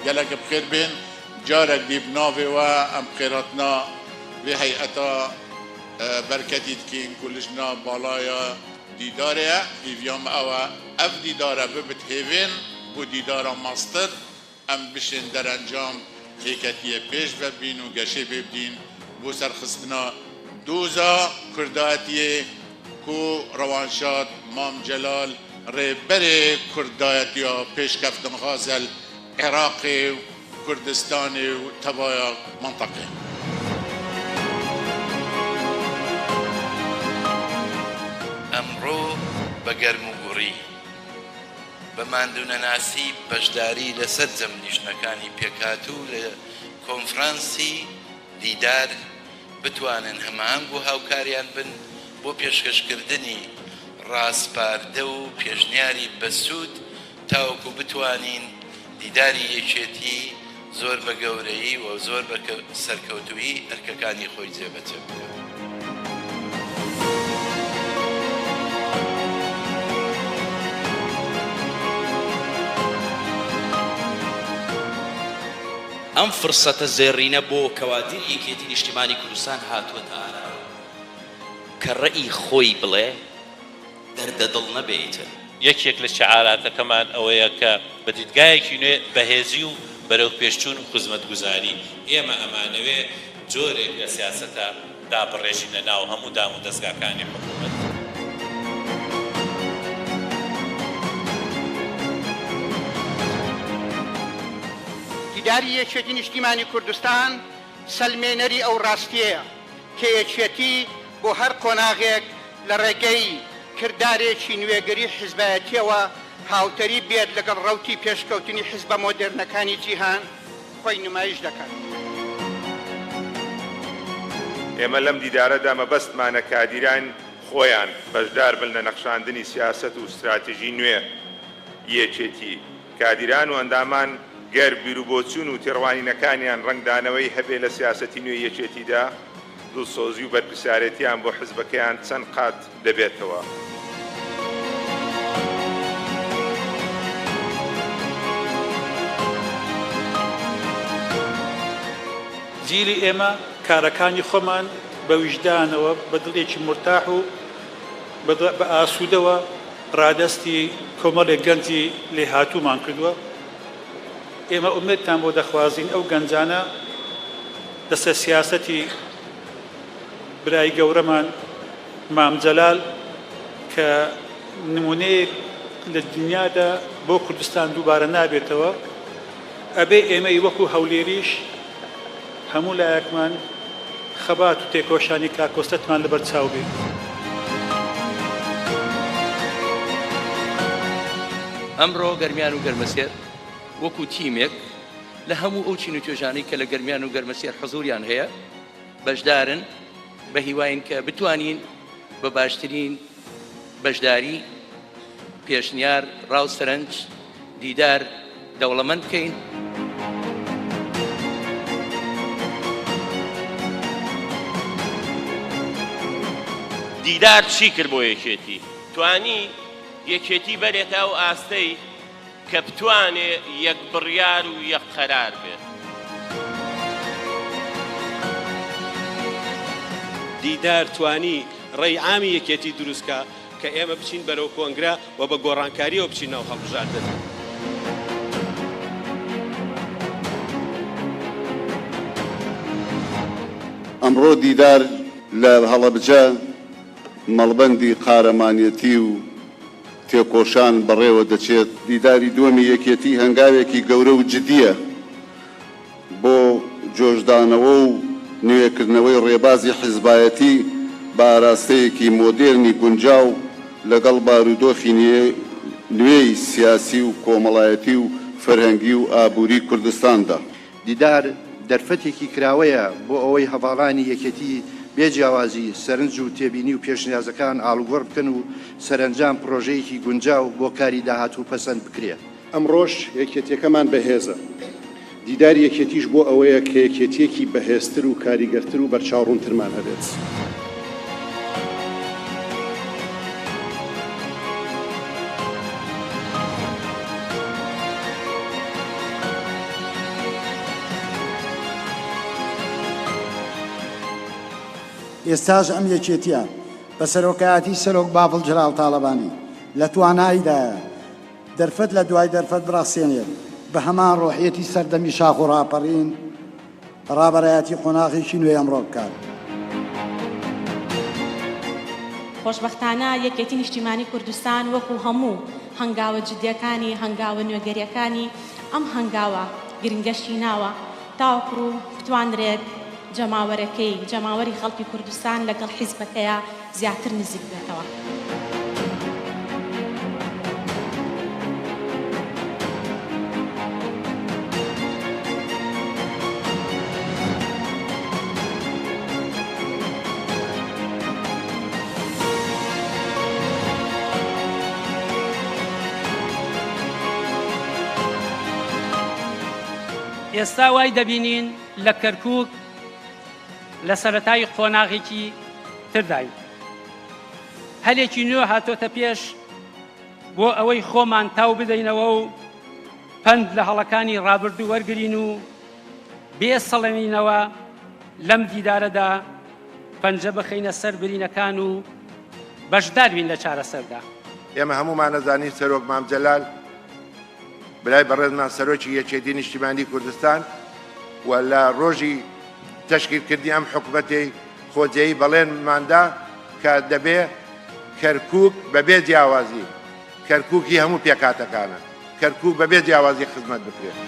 گلک بخیر بین جارک دیب ناوی و ام خیراتنا وی هیئتا برکتید کین کلشنا بالایا دیداره ایویام اف دیداره ببت هیوین بو دیداره ماستر ام بشین در انجام هیکتیه پیش و بین و گشه ببدین بو سرخستنا دوزا کرداتیه کو روانشاد مام جلال ریبر کرداتیا پیش کفتن غازل عراقی و کردستانی و تبایا منطقه ئەمڕۆ بە گەرموگوڕی بە ماندوونەناسی بەشداری لەسەر جەمنیشتەکانی پێکهاتوو لە کۆنفرانسی دیدار بتوانن هەماهەنگ و هاوکاریان بن بۆ پێشکەشکردنی ڕاستپاردە و پێشنیاری بەسوود تاوەکو بتوانین دیداری یەکێتی زۆر بە گەورەی و زۆر بە سەرکەوتووی ئەرکەکانی خۆی جێبەجێ بکەن. ئەم فرسەتە زێڕینە بۆ کەوادر یەکێتی نیشتیمانی کوردستان هاتووەتە ئاراوە کە ڕەئی خۆی بڵێ دەردە دڵ نەبێتە. یەکێک لە شعاراتەکەمان ئەوەیە کە بە دیدگایەکی نوێ بەهێزی و بەرەو پێشچوون و خزمەتگوزاری ئێمە ئەمانەوێ جۆرێک لە سیاسەتە دابڕێژین لە ناو هەموو دام و دەستگاکانی حکوومەت. دیداری یەکێتی نیشتیمانی کوردستان سەلمێنەری ئەو ڕاستیەیە کە یەکێتی بۆ هەر قۆناغێک لە ڕێگەی کردارێکی نوێگەری حیزبایەتیەوە هاوتەری بێت لەگەڵ ڕەوتی پێشکەوتنی حیزبە مۆدێرنەکانی جیهان خۆی نمایش دەکات. ئێمە لەم دیدارەدا مەبەستمانە کادیران خۆیان بەشدار بن لە نەخشاندنی سیاسەت و استراتیژی نوێ یەکێتی کادیران و ئەندامان گەر بیرروبۆچوون و تێڕوانینەکانیان ڕنگدانەوەی هەبێ لە سیاسەتی نوێ یەکێتیدا دڵسۆزی و بەرپرسیارەتیان بۆ حزبەکەیان چەند قات دەبێتەوە. جیلی ئێمە کارەکانی خۆمان بە ویژدانەوە بە دڵێکی مرتاح و بە ئاسوودەوە ڕادەستی کۆمەڵێک گەنجی لێ هاتوومان کردووە. ئێمە ئومێدتان بۆ دەخوازین ئەو گەنجانە لەسەر سیاسەتی برای گەورەمان مام جەلال کە نمونەیەک لە دنیادا بۆ کوردستان دووبارە نابێتەوە ئەبێ ئێمەی وەکو هەولێریش هەموو لایەکمان خەبات و تێکۆشانی کاکۆستەتمان لەبەرچاو بێت. ئەمڕۆ گەرمیان و گەرمەسێر وەکو تیمێک لە هەموو ئەو چین و توێژانەی کە لە گەرمیان و گەرمەسێر حەزوریان هەیە بەشدارن بە هیواین کە بتوانین بە باشترین بەشداری پێشنیار ڕاوسەرنج دیدار دەوڵەمەند بکەین. دیدار چی کرد بۆ یەکێتی؟ توانی یەکێتی بەرێتە ئەو ئاستەی کە بتوانێ یەک بڕیار و یەک قەرار بێت. دیدار توانی ڕێی عامی یەکێتی دروستکە کە ئێمە بچین بەرەو کۆنگرە و بە گۆڕانکاریەوە بچین ناو هەڵبژاردن. ئەمڕۆ دیدار لە هەڵەبجە مەڵبەندی قارەمانیەتی و تێکۆشان بەڕێوە دەچێت. دیداری دووەمی یەکێتی هەنگاوێکی گەورە و جدیە بۆ جۆشدانەوە و نوێکردنەوەی ڕێبازی حیزبایەتی بە ئاراستەیەکی مۆدێرنی گونجاو لەگەڵ بارودۆخی نوێی سیاسی و کۆمەڵایەتی و فەرهەنگی و ئابووری کوردستاندا. دیدار دەرفەتێکی کراوەیە بۆ ئەوەی هەواڵانی یەکێتی بێجیاوازی سەرنج و تێبینی و پێشنیازەکان ئاڵوگۆڕ بکەن و سەرنجام پرۆژەیەکی گونجاو بۆ کاری داهاتوو پەسەند بکرێت. ئەمڕۆژ یەکێتیەکەمان بەهێزە. دیدار یەکێتیش بۆ ئەوەیە کە یەکێتیەکی بەهێزتر و کاریگەرتر و بەرچاوڕوونترمان هەبێت. ئێستاش ئەم یەکێتیە بە سەرۆکایەتی سەرۆک باڵ جەلال تاڵەبانی لە تواناییدایە دەرفەت لە دوای دەرفەت بڕاستێنێت بە هەمان ڕۆحیەتی سەردەمی شاخ و ڕاپەڕین ڕابەرایەتی قۆناغێکی نوێ ئەمڕۆ بکات. خۆشبەختانە یەکێتی نیشتیمانی کوردستان وەکو هەموو هەنگاوە جدیەکانی هەنگاوە نوێگەریەکانی ئەم هەنگاوە گرنگەشی ناوە تاوەکو بتوانرێت جەماوەری خەڵکی کوردستان لەگەڵ حیزبەکەیە زیاتر نزیک بێتەوە. ئێستا وای دەبینین لە کەرکووک لە سەرەتای قۆناغێکی ترداین هەلێکی نوێ هاتۆتە پێش بۆ ئەوەی خۆمان تاو بدەینەوە و پند لە هەڵەکانی ڕابردوو وەرگرین و بێ سەڵێنینەوە لەم دیدارەدا پەنجە بخەینە سەر برینەکان و بەشدار بین لە چارەسەردا. ئێمە هەمومان نەزانی سەرۆک مام جەلال برای بەڕێزمان سەرۆکی یەکێتی نیشتیمانی کوردستان و لە ڕۆژی تەشکیلکردنی ئەم حکوومەتی خۆجێیی بەڵێنماندا کە دەبێ کەرکووک بەبێ جیاوازی کەرکووکی هەموو پێکاتەکانە کەرکووک بەبێ جیاوازی خزمەت بکرێت.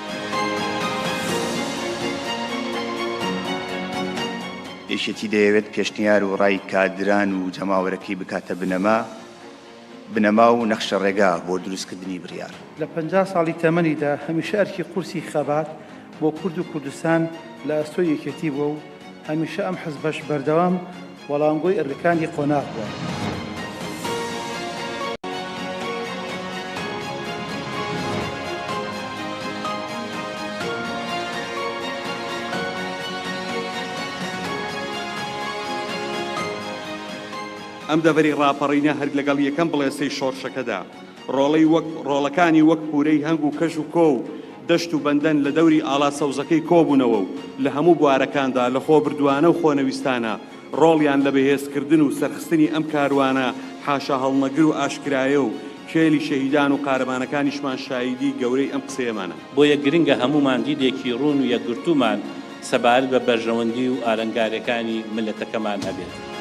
یەکێتی دەیەوێت پێشنیار و ڕای کادران و جەماوەرەکەی بکاتە بنەما و نەخشە ڕێگا بۆ دروستکردنی بڕیار. لە 50 ساڵی تەمەنیدا هەمیشە ئەرکی قورسی خەبات بۆ کورد و کوردستان لە ئەستۆی یەکێتی بووە و هەمیشە ئەم حزبەش بەردەوام وەڵامگۆی ئەرکانی قۆناغ بووە. ئەم دەبەری ڕاپەڕینە هەر لەگەڵ یەکەم بڵێستەی شۆڕشەکەدا ڕۆڵەکانی وەک پورەی هەنگ و کەش و کۆ و دەشت و بەندەن لە دەوری ئاڵا سەوزەکەی کۆبوونەوە و لە هەموو بوارەکاندا لە خۆ بردووانە و خۆنەویستانە ڕۆڵیان لە بەهێزکردن و سەرخستنی ئەم کاروانە حاشا هەڵنەگر و ئاشکرایە و کێلی شەهیدان و قارەمانەکانیشمان شایدی گەورەی ئەم قسەیەمانە. بۆ یە گرنگە هەمومان دیدێکی ڕوون و یەکگرتومان سەبارەت بە بەرژەوەندی و ئالەنگارەکانی ملەتەکەمان هەبێت.